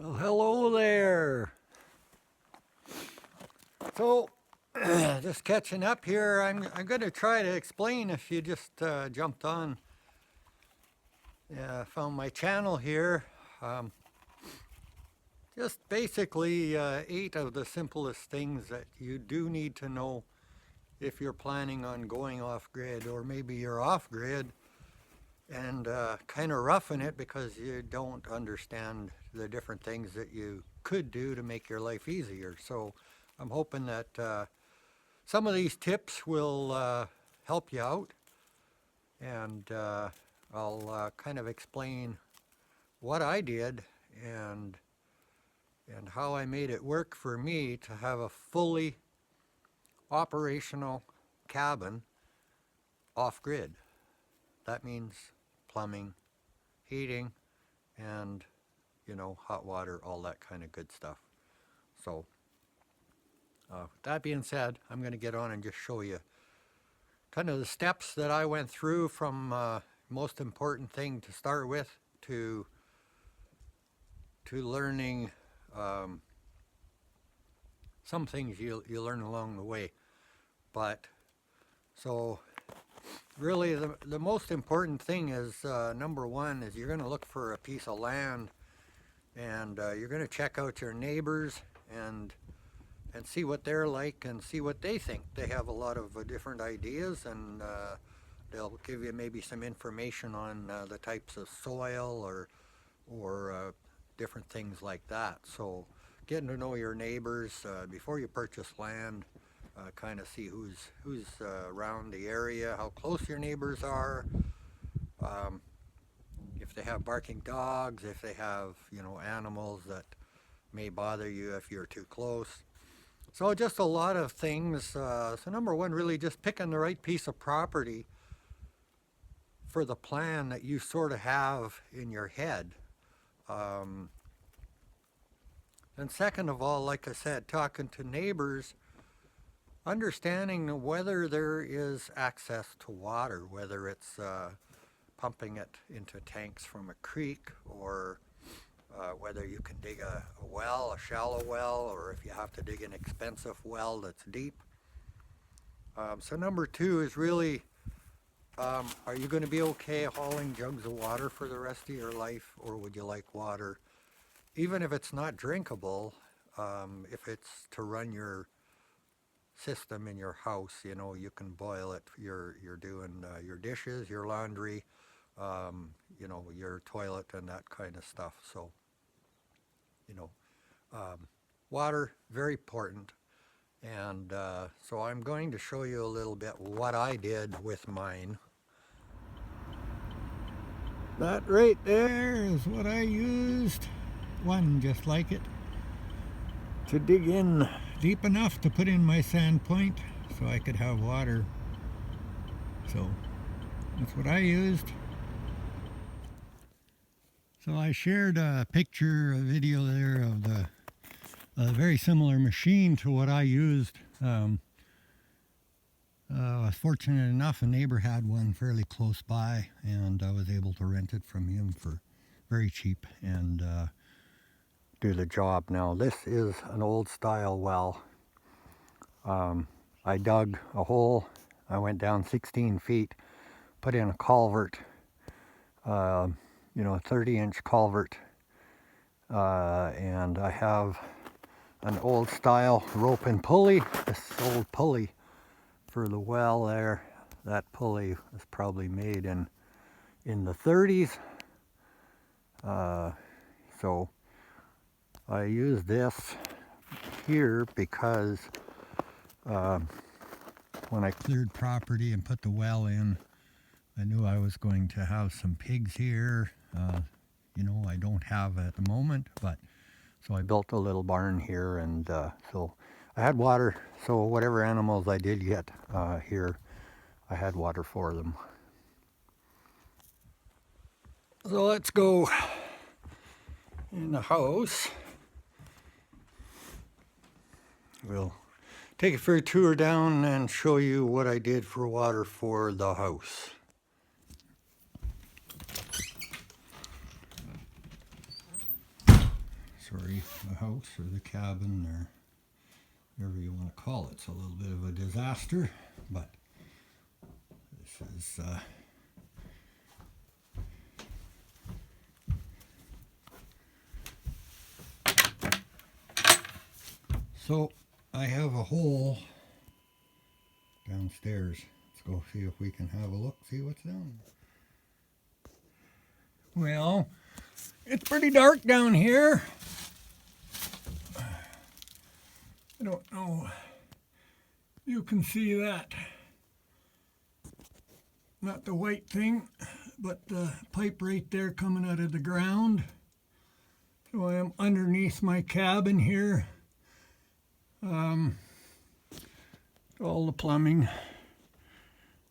Well, hello there. So, just catching up here. I'm going to try to explain if you just jumped on. Found my channel here. Just basically 8 of the simplest things that you do need to know if you're planning on going off-grid, or maybe you're off-grid and kind of roughing it because you don't understand the different things that you could do to make your life easier. So I'm hoping that some of these tips will help you out, and I'll kind of explain what I did and how I made it work for me to have a fully operational cabin off-grid. That means plumbing, heating, and hot water, all that kind of good stuff. So with that being said, I'm going to get on and just show you kind of the steps that I went through, from most important thing to start with to learning some things you learn along the way. But so really the most important thing is number one is you're going to look for a piece of land, and you're going to check out your neighbors and see what they're like and see what they think. They have a lot of different ideas, and they'll give you maybe some information on the types of soil or different things like that. So getting to know your neighbors before you purchase land, kind of see who's around the area, how close your neighbors are, if they have barking dogs, if they have animals that may bother you if you're too close. So just a lot of things. So number one, really just picking the right piece of property for the plan that you sort of have in your head. And second of all, like I said, talking to neighbors, understanding whether there is access to water, whether it's pumping it into tanks from a creek, or whether you can dig a well, a shallow well, or if you have to dig an expensive well that's deep. So number two is really, are you going to be okay hauling jugs of water for the rest of your life, or would you like water, even if it's not drinkable, if it's to run your system in your house? You can boil it. You're doing your dishes, your laundry, your toilet and that kind of stuff. So water, very important. And so I'm going to show you a little bit what I did with mine. That right there is what I used, one just like it, to dig in deep enough to put in my sand point so I could have water. So that's what I used. So I shared a picture, a video there of a very similar machine to what I used. I was fortunate enough, a neighbor had one fairly close by, and I was able to rent it from him for very cheap and do the job. Now this is an old style well. I dug a hole, I went down 16 feet, put in a culvert, a 30-inch culvert, and I have an old style rope and pulley. This old pulley for the well there, that pulley was probably made in the 30s. So I use this here because when I cleared property and put the well in, I knew I was going to have some pigs here. I don't have at the moment, but so I built a little barn here, and so I had water. So whatever animals I did get here, I had water for them. So let's go in the house. We'll take it for a tour down and show you what I did for water for the house. sorry, the house or the cabin or whatever you want to call it. It's a little bit of a disaster, but this is so I have a hole downstairs. Let's go see if we can have a look, see what's down there. Well, it's pretty dark down here. I don't know. You can see that. Not the white thing, but the pipe right there coming out of the ground. So I am underneath my cabin here. All the plumbing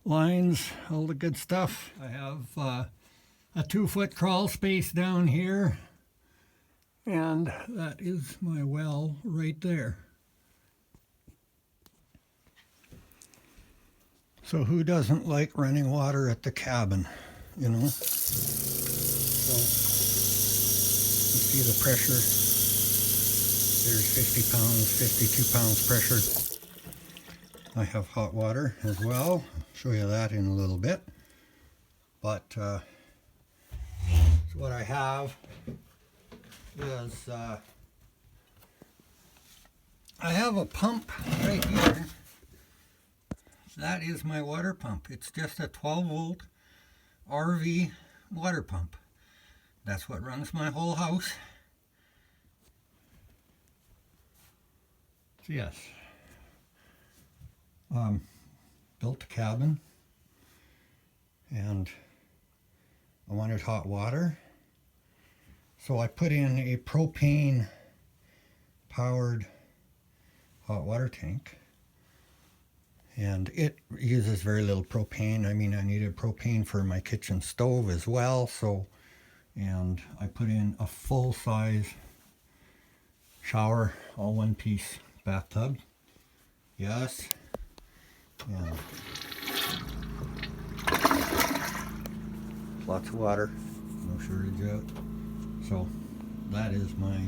lines, all the good stuff. I have a 2-foot crawl space down here, and that is my well right there. So who doesn't like running water at the cabin, you know? So you see the pressure. There's 50 pounds, 52 pounds pressure. I have hot water as well. I'll show you that in a little bit. But so what I have is I have a pump right here. That is my water pump. It's just a 12-volt RV water pump. That's what runs my whole house. So yes, built a cabin, and I wanted hot water, so I put in a propane powered hot water tank, and it uses very little propane. I mean, I needed propane for my kitchen stove as well, so, and I put in a full-size shower, all one piece bathtub. Yes. And lots of water, no shortage of it. So that is my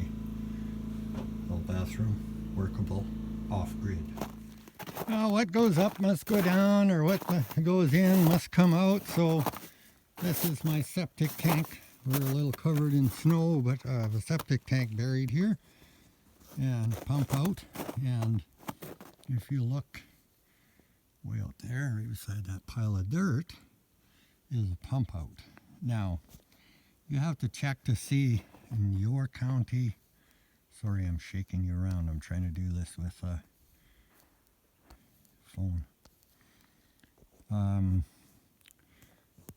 little bathroom, workable, off-grid. Now what goes up must go down, or what goes in must come out. So this is my septic tank. We're a little covered in snow, but I have a septic tank buried here, and pump out. And if you look way out there, right beside that pile of dirt, is a pump out. Now, you have to check to see in your county. Sorry, I'm shaking you around. I'm trying to do this with a phone.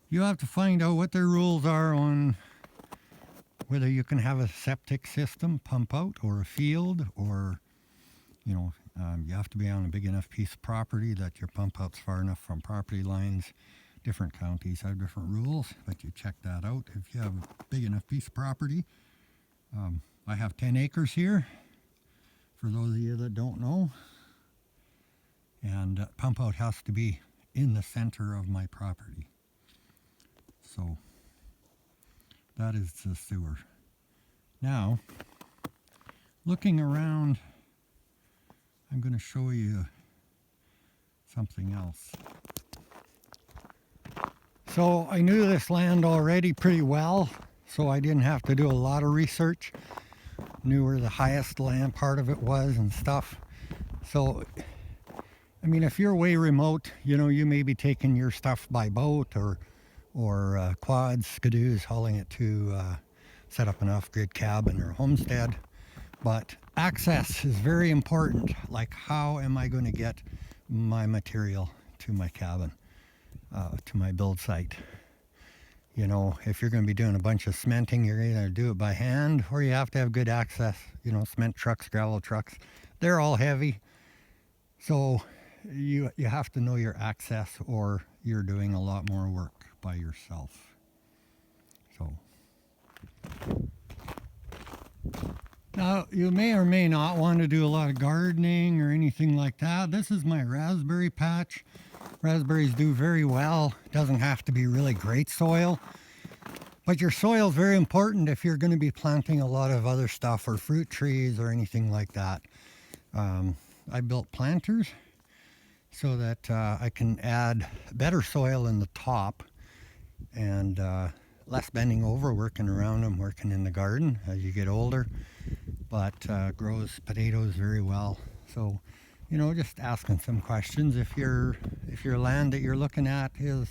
You have to find out what their rules are on whether you can have a septic system pump out, or a field, or, you know, you have to be on a big enough piece of property that your pump out's far enough from property lines. Different counties have different rules, but you check that out if you have a big enough piece of property. I have 10 acres here, for those of you that don't know. And pump out has to be in the center of my property. So that is the sewer. Now, looking around, I'm going to show you something else. So I knew this land already pretty well, so I didn't have to do a lot of research. Knew where the highest land part of it was and stuff. So, I mean, if you're way remote, you know, you may be taking your stuff by boat or quads, skidoos, hauling it to set up an off-grid cabin or homestead. But access is very important. Like, how am I going to get my material to my cabin, to my build site? You know, if you're going to be doing a bunch of cementing, you're either do it by hand, or you have to have good access. You know, cement trucks, gravel trucks, they're all heavy. So you have to know your access, or you're doing a lot more work by yourself. So now you may or may not want to do a lot of gardening or anything like that. This is my raspberry patch. Raspberries do very well. It doesn't have to be really great soil. But your soil is very important if you're going to be planting a lot of other stuff or fruit trees or anything like that. I built planters so that I can add better soil in the top and less bending over, working around them, working in the garden as you get older, but grows potatoes very well. So, you know, just asking some questions. If your land that you're looking at is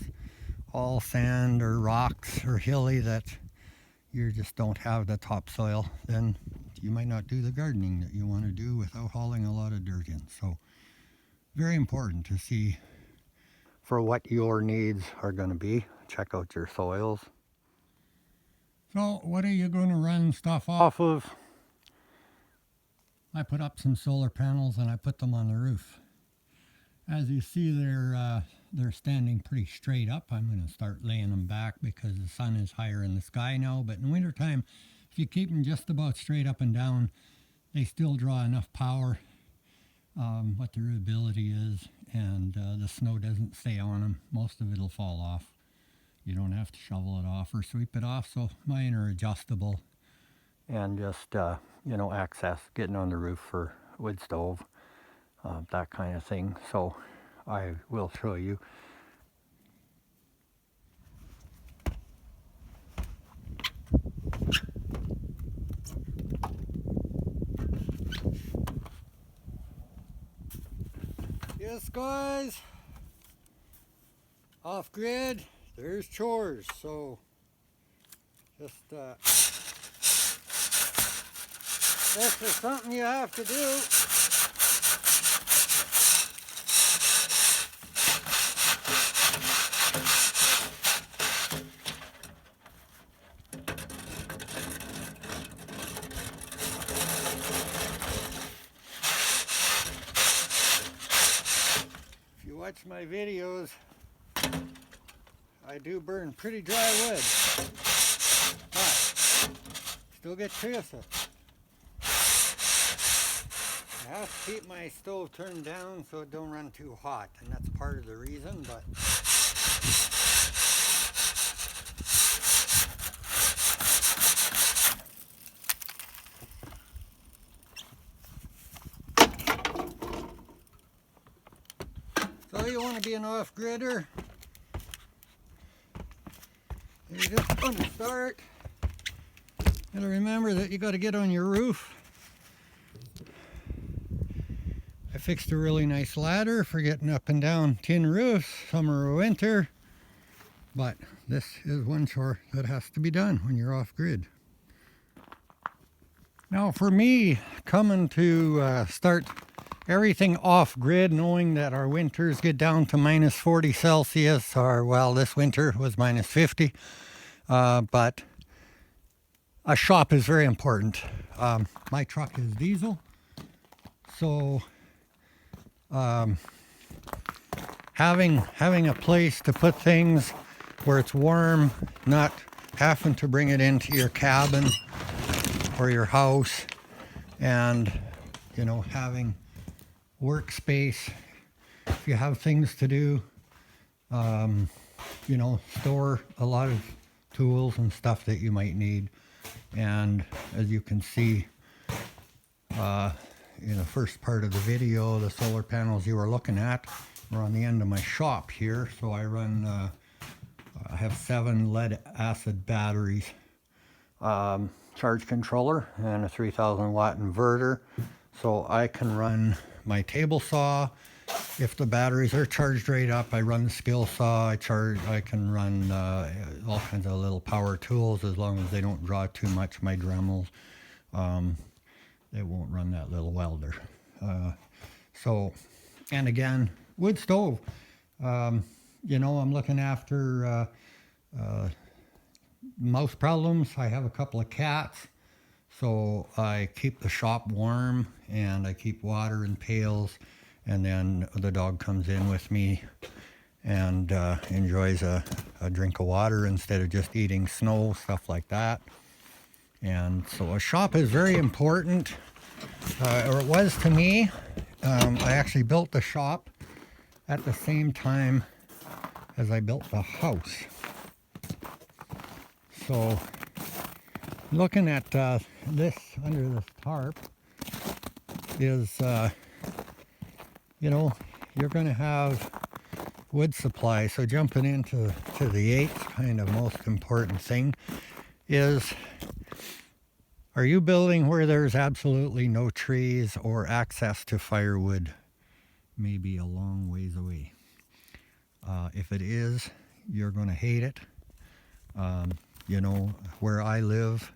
all sand or rocks or hilly that you just don't have the topsoil, then you might not do the gardening that you want to do without hauling a lot of dirt in. So very important to see for what your needs are going to be. Check out your soils. So what are you going to run stuff off of? I put up some solar panels and I put them on the roof. As you see, they're standing pretty straight up. I'm going to start laying them back because the sun is higher in the sky now. But in wintertime, if you keep them just about straight up and down, they still draw enough power, what their ability is, and the snow doesn't stay on them. Most of it will fall off. You don't have to shovel it off or sweep it off. So mine are adjustable and just, you know, access, getting on the roof for wood stove. That kind of thing. So I will show you. Yes, guys, off grid, there's chores. So just this is something you have to do. Watch my videos, I do burn pretty dry wood, but still get to it. I have to keep my stove turned down so it don't run too hot, and that's part of the reason. But so you want to be an off-gridder, you're just going to start. And remember that you got to get on your roof. I fixed a really nice ladder for getting up and down tin roofs, summer or winter. But this is one chore that has to be done when you're off-grid. Now for me, coming to start everything off-grid, knowing that our winters get down to minus 40 Celsius, or well, this winter was minus 50, but a shop is very important. My truck is diesel, so having a place to put things where it's warm, not having to bring it into your cabin or your house, and you know, having workspace if you have things to do, you know, store a lot of tools and stuff that you might need. And as you can see in the first part of the video, the solar panels you were looking at are on the end of my shop here. So I run I have 7 lead acid batteries, charge controller, and a 3000 watt inverter, so I can run my table saw. If the batteries are charged right up, I run the skill saw. I can run all kinds of little power tools, as long as they don't draw too much. My Dremels, they won't run that little welder. So, and again, wood stove. You know, I'm looking after mouse problems. I have a couple of cats, so I keep the shop warm, and I keep water in pails, and then the dog comes in with me and enjoys a drink of water instead of just eating snow, stuff like that. And so a shop is very important, or it was to me. I actually built the shop at the same time as I built the house. So looking at this under this tarp is, you're going to have wood supply. So jumping into the eighth kind of most important thing is, are you building where there's absolutely no trees or access to firewood maybe a long ways away? If it is, you're going to hate it. Where I live,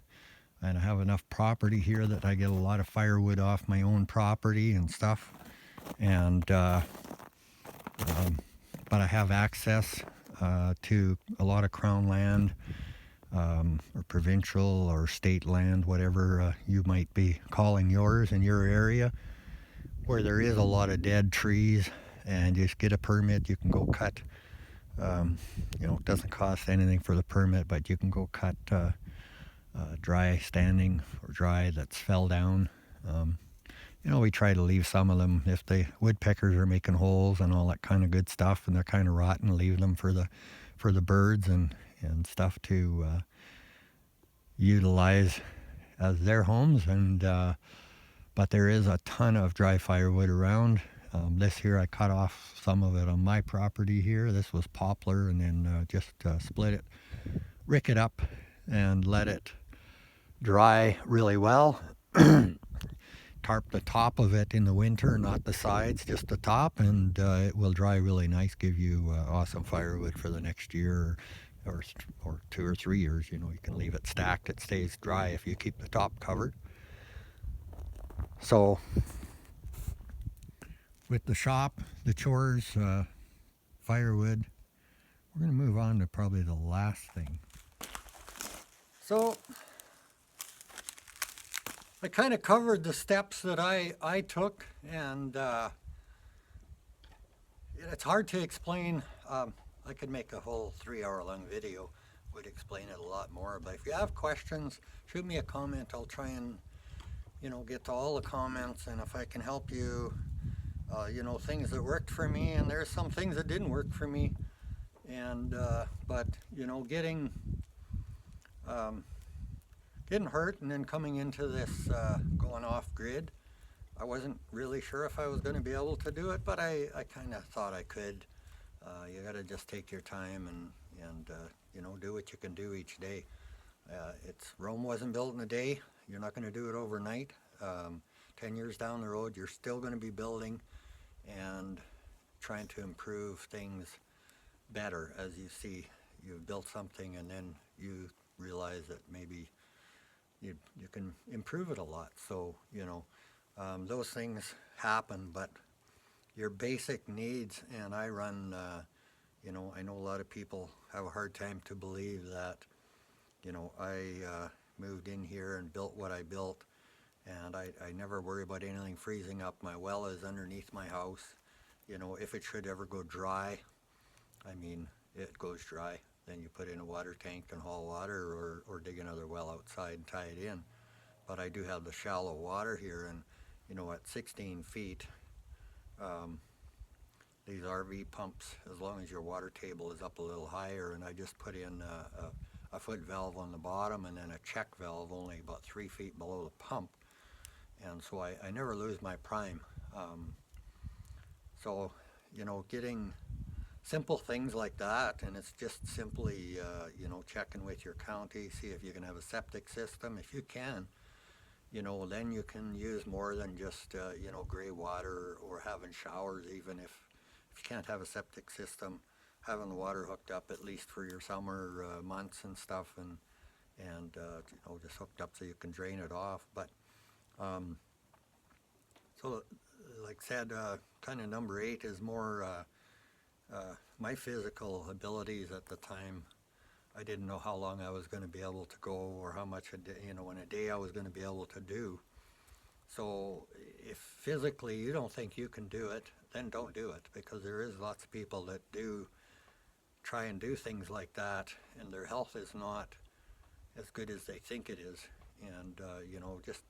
and I have enough property here that I get a lot of firewood off my own property and stuff. And but I have access to a lot of crown land, or provincial or state land, whatever you might be calling yours in your area, where there is a lot of dead trees, and you just get a permit. You can go cut. It doesn't cost anything for the permit, but you can go cut dry standing or dry that's fell down. We try to leave some of them if the woodpeckers are making holes and all that kind of good stuff, and they're kind of rotten. Leave them for the birds and stuff to utilize as their homes. And but there is a ton of dry firewood around. This here, I cut off some of it on my property here. This was poplar, and then just split it, rick it up, and let it dry really well. Tarp the top of it in the winter, not the sides, just the top, and it will dry really nice, give you awesome firewood for the next year or 2 or 3 years. You can leave it stacked. It stays dry if you keep the top covered. So with the shop, the chores, firewood, we're going to move on to probably the last thing. So I kind of covered the steps that I took, and it's hard to explain. I could make a whole 3-hour-long video, would explain it a lot more. But if you have questions, shoot me a comment. I'll try and get to all the comments, and if I can help you, things that worked for me, and there's some things that didn't work for me, and but getting hurt and then coming into this going off grid, I wasn't really sure if I was going to be able to do it, but I kind of thought I could. You got to just take your time and do what you can do each day. Rome wasn't built in a day. You're not going to do it overnight. 10 years down the road, you're still going to be building and trying to improve things better as you see you've built something, and then you realize that maybe you can improve it a lot. So those things happen, but your basic needs, and I run I know a lot of people have a hard time to believe that I moved in here and built what I built, and I never worry about anything freezing up. My well is underneath my house. If it should ever go dry, it goes dry. Then you put in a water tank and haul water, or dig another well outside and tie it in. But I do have the shallow water here, and at 16 feet, these RV pumps, as long as your water table is up a little higher, and I just put in a foot valve on the bottom and then a check valve only about 3 feet below the pump, and so I never lose my prime. So getting simple things like that, and it's just simply checking with your county, see if you can have a septic system. If you can, then you can use more than just gray water or having showers. Even if you can't have a septic system, having the water hooked up at least for your summer months and stuff, and just hooked up so you can drain it off. But so like I said, kind of number 8 is more my physical abilities at the time. I didn't know how long I was going to be able to go, or how much in a day I was going to be able to do. So if physically you don't think you can do it, then don't do it, because there is lots of people that do try and do things like that, and their health is not as good as they think it is. And just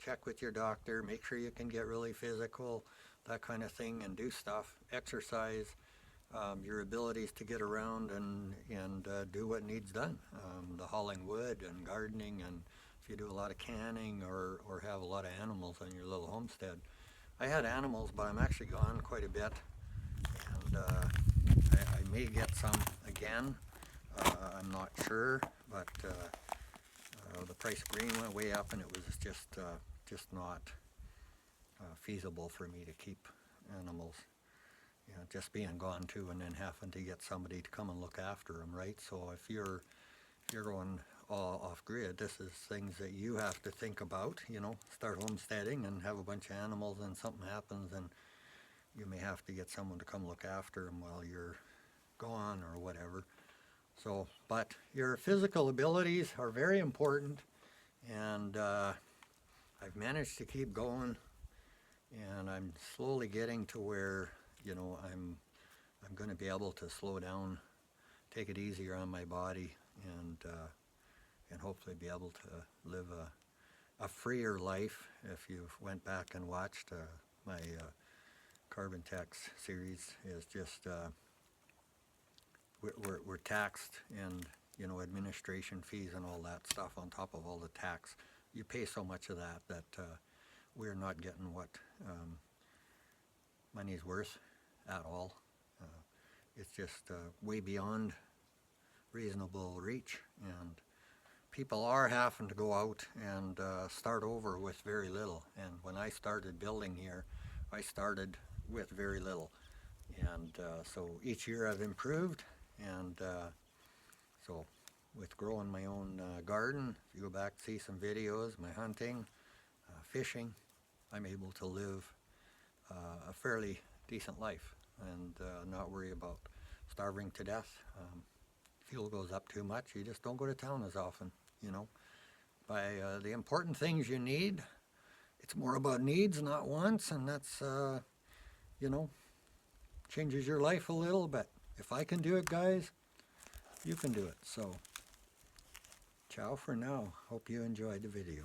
check with your doctor, make sure you can get really physical, that kind of thing, and do stuff, exercise. your abilities to get around and do what needs done. The hauling wood and gardening, and if you do a lot of canning or have a lot of animals on your little homestead. I had animals, but I'm actually gone quite a bit, and I may get some again. I'm not sure, but the price of grain went way up, and it was just not feasible for me to keep animals. You know, just being gone too, and then having to get somebody to come and look after them, right? So if you're going all off grid, this is things that you have to think about. You know, start homesteading and have a bunch of animals, and something happens, and you may have to get someone to come look after them while you're gone or whatever. So, but your physical abilities are very important, and I've managed to keep going, and I'm slowly getting to where, you know, I'm going to be able to slow down, take it easier on my body, and hopefully be able to live a freer life. If you went back and watched my Carbon Tax series, is just we're taxed, and you know, administration fees and all that stuff on top of all the tax. You pay so much of that we're not getting what money's worth at all. It's just way beyond reasonable reach, and people are having to go out and start over with very little. And when I started building here, I started with very little, and so each year I've improved, and so with growing my own garden, if you go back and see some videos, my hunting, fishing, I'm able to live a fairly decent life, and not worry about starving to death. Fuel goes up too much, you just don't go to town as often, you know. By the important things you need, it's more about needs, not wants, and that's, you know, changes your life a little, but if I can do it, guys, you can do it. So, ciao for now. Hope you enjoyed the video.